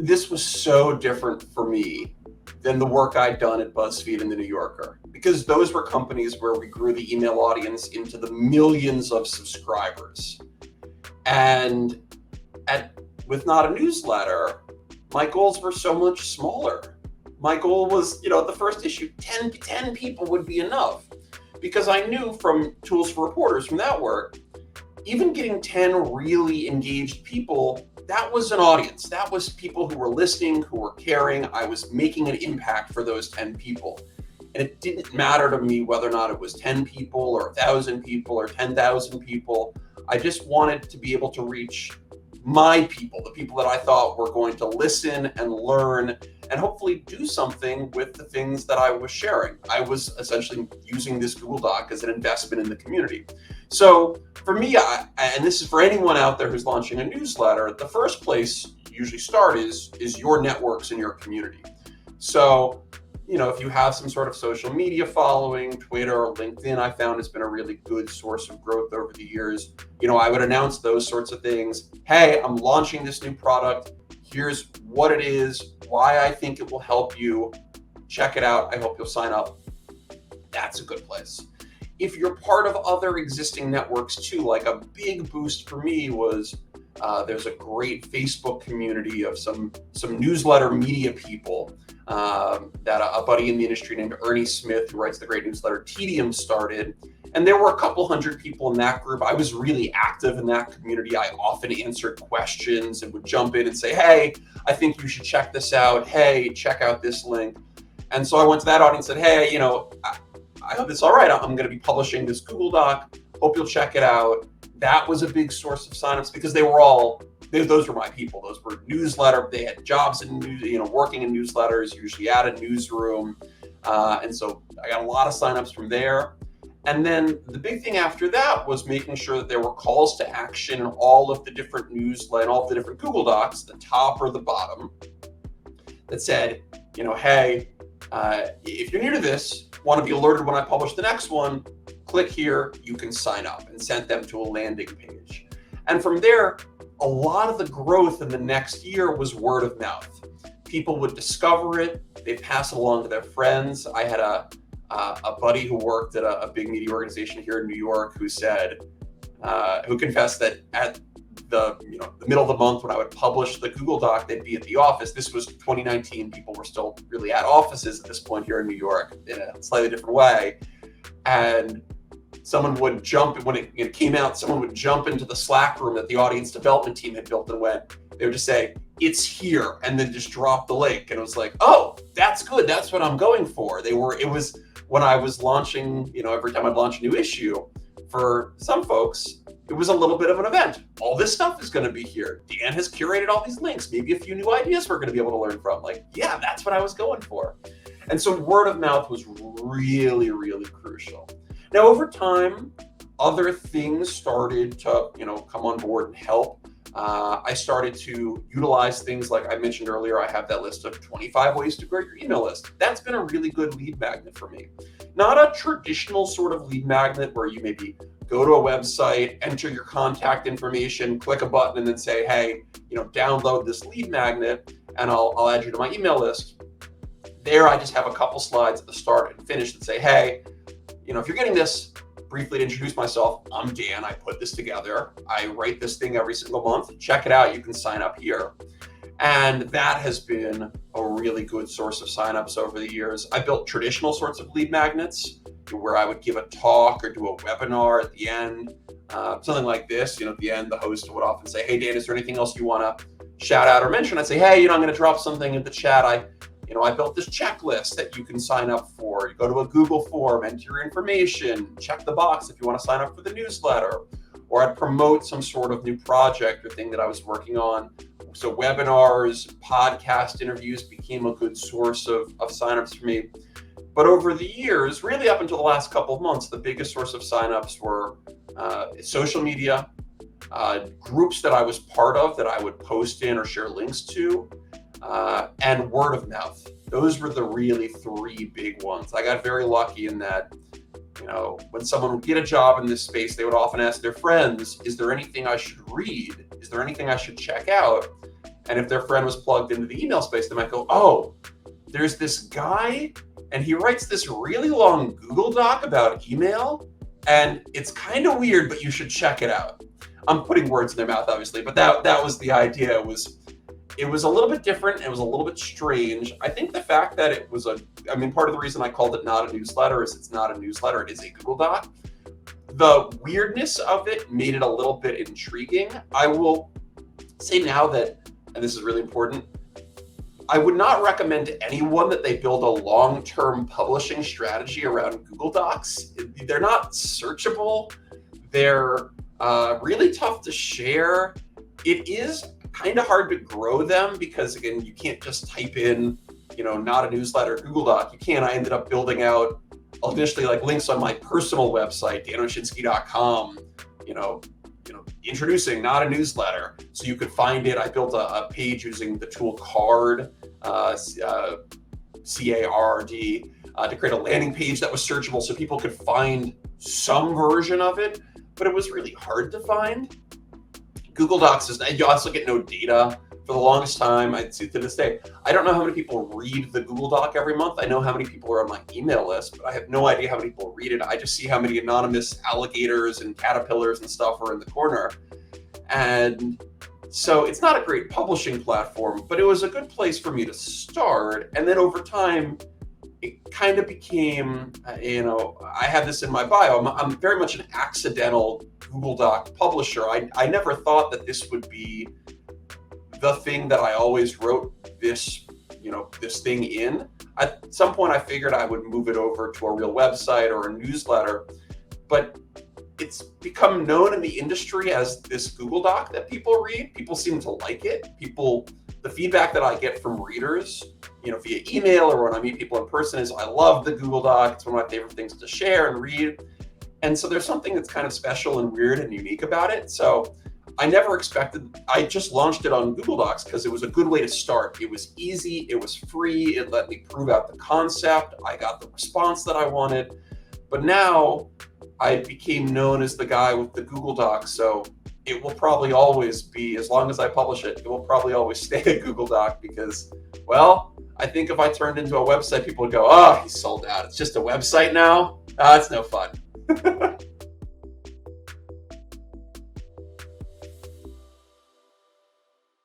this was so different for me than the work I'd done at BuzzFeed and the New Yorker, because those were companies where we grew the email audience into the millions of subscribers. And with Not a Newsletter, my goals were so much smaller. My goal was, the first issue, 10 people would be enough. Because I knew from Tools for Reporters, from that work, even getting 10 really engaged people, that was an audience. That was people who were listening, who were caring. I was making an impact for those 10 people. And it didn't matter to me whether or not it was 10 people or 1,000 people or 10,000 people. I just wanted to be able to reach my people, the people that I thought were going to listen and learn and hopefully do something with the things that I was sharing. I was essentially using this Google Doc as an investment in the community. So for me, and this is for anyone out there who's launching a newsletter, the first place you usually start is your networks in your community. So, if you have some sort of social media following, Twitter or LinkedIn, I found has been a really good source of growth over the years. I would announce those sorts of things. Hey, I'm launching this new product. Here's what it is, why I think it will help you. Check it out. I hope you'll sign up. That's a good place. If you're part of other existing networks too, like a big boost for me was there's a great Facebook community of some newsletter media people that a buddy in the industry named Ernie Smith, who writes the great newsletter Tedium, started. And there were a couple hundred people in that group. I was really active in that community. I often answered questions and would jump in and say, hey, I think you should check this out. Hey, check out this link. And so I went to that audience and said, hey, I hope it's all right. I'm going to be publishing this Google Doc. Hope you'll check it out. That was a big source of signups because those were my people. Those were newsletter. They had jobs in working in newsletters, usually at a newsroom. And so I got a lot of signups from there. And then the big thing after that was making sure that there were calls to action in all of the different newsletters, all of the different Google Docs, the top or the bottom, that said, hey, if you're new to this, want to be alerted when I publish the next one, click here, you can sign up, and sent them to a landing page. And from there, a lot of the growth in the next year was word of mouth. People would discover it, they'd pass it along to their friends. I had a buddy who worked at a big media organization here in New York who said, who confessed that at the middle of the month when I would publish the Google Doc, they'd be at the office. This was 2019. People were still really at offices at this point here in New York in a slightly different way. And someone would jump, when it came out, someone would jump into the Slack room that the audience development team had built and they would just say, it's here, and then just drop the link. And it was like, oh, that's good. That's what I'm going for. It was when I was launching, every time I'd launch a new issue, for some folks, it was a little bit of an event. All this stuff is going to be here. Dan has curated all these links. Maybe a few new ideas we're going to be able to learn from. Yeah, that's what I was going for. And so word of mouth was really, really crucial. Now, over time, other things started to, come on board and help. I started to utilize things like I mentioned earlier. I have that list of 25 ways to grow your email list. That's been a really good lead magnet for me. Not a traditional sort of lead magnet where you maybe go to a website, enter your contact information, click a button, and then say, hey, download this lead magnet, and I'll add you to my email list. There, I just have a couple slides at the start and finish that say, hey, if you're getting this, briefly to introduce myself, I'm Dan. I put this together. I write this thing every single month. Check it out. You can sign up here. And that has been a really good source of signups over the years. I built traditional sorts of lead magnets where I would give a talk or do a webinar at the end, something like this. At the end, the host would often say, hey, Dan, is there anything else you want to shout out or mention? I'd say, hey, I'm going to drop something in the chat. I built this checklist that you can sign up for. You go to a Google form, enter your information, check the box if you want to sign up for the newsletter. Or I'd promote some sort of new project or thing that I was working on. So webinars, podcast interviews became a good source of signups for me. But over the years, really up until the last couple of months, the biggest source of signups were social media, groups that I was part of that I would post in or share links to, and word of mouth. Those were the really three big ones. I got very lucky in that, when someone would get a job in this space, they would often ask their friends, is there anything I should read? Is there anything I should check out? And if their friend was plugged into the email space, they might go, oh, there's this guy and he writes this really long Google Doc about email, and it's kind of weird, but you should check it out. I'm putting words in their mouth, obviously, but that was the idea. It was a little bit different. It was a little bit strange. I think the fact that it was part of the reason I called it not a newsletter is it's not a newsletter. It is a Google Doc. The weirdness of it made it a little bit intriguing. I will say now that, and this is really important, I would not recommend to anyone that they build a long-term publishing strategy around Google Docs. They're not searchable. They're really tough to share. It is kind of hard to grow them because, again, you can't just type in, not a newsletter Google Doc. You can't. I ended up building out initially like links on my personal website, danoshinsky.com, introducing not a newsletter, so you could find it. I built a page using the tool CARD, CARD, to create a landing page that was searchable so people could find some version of it, but it was really hard to find. Google Docs you also get no data. For the longest time, to this day, I don't know how many people read the Google Doc every month. I know how many people are on my email list, but I have no idea how many people read it. I just see how many anonymous alligators and caterpillars and stuff are in the corner. And so it's not a great publishing platform, but it was a good place for me to start. And then over time, it kind of became, I have this in my bio, I'm very much an accidental Google Doc publisher. I never thought that this would be the thing that I always wrote this thing in. At some point I figured I would move it over to a real website or a newsletter, but it's become known in the industry as this Google Doc that people read. People seem to like it. The feedback that I get from readers, via email or when I meet people in person is, I love the Google Doc. It's one of my favorite things to share and read. And so there's something that's kind of special and weird and unique about it. So I never expected, I just launched it on Google Docs because it was a good way to start. It was easy, it was free, it let me prove out the concept, I got the response that I wanted. But now I became known as the guy with the Google Doc, so it will probably always be, as long as I publish it, it will probably always stay a Google Doc because, well, I think if I turned into a website, people would go, oh, he's sold out. It's just a website now? It's no fun.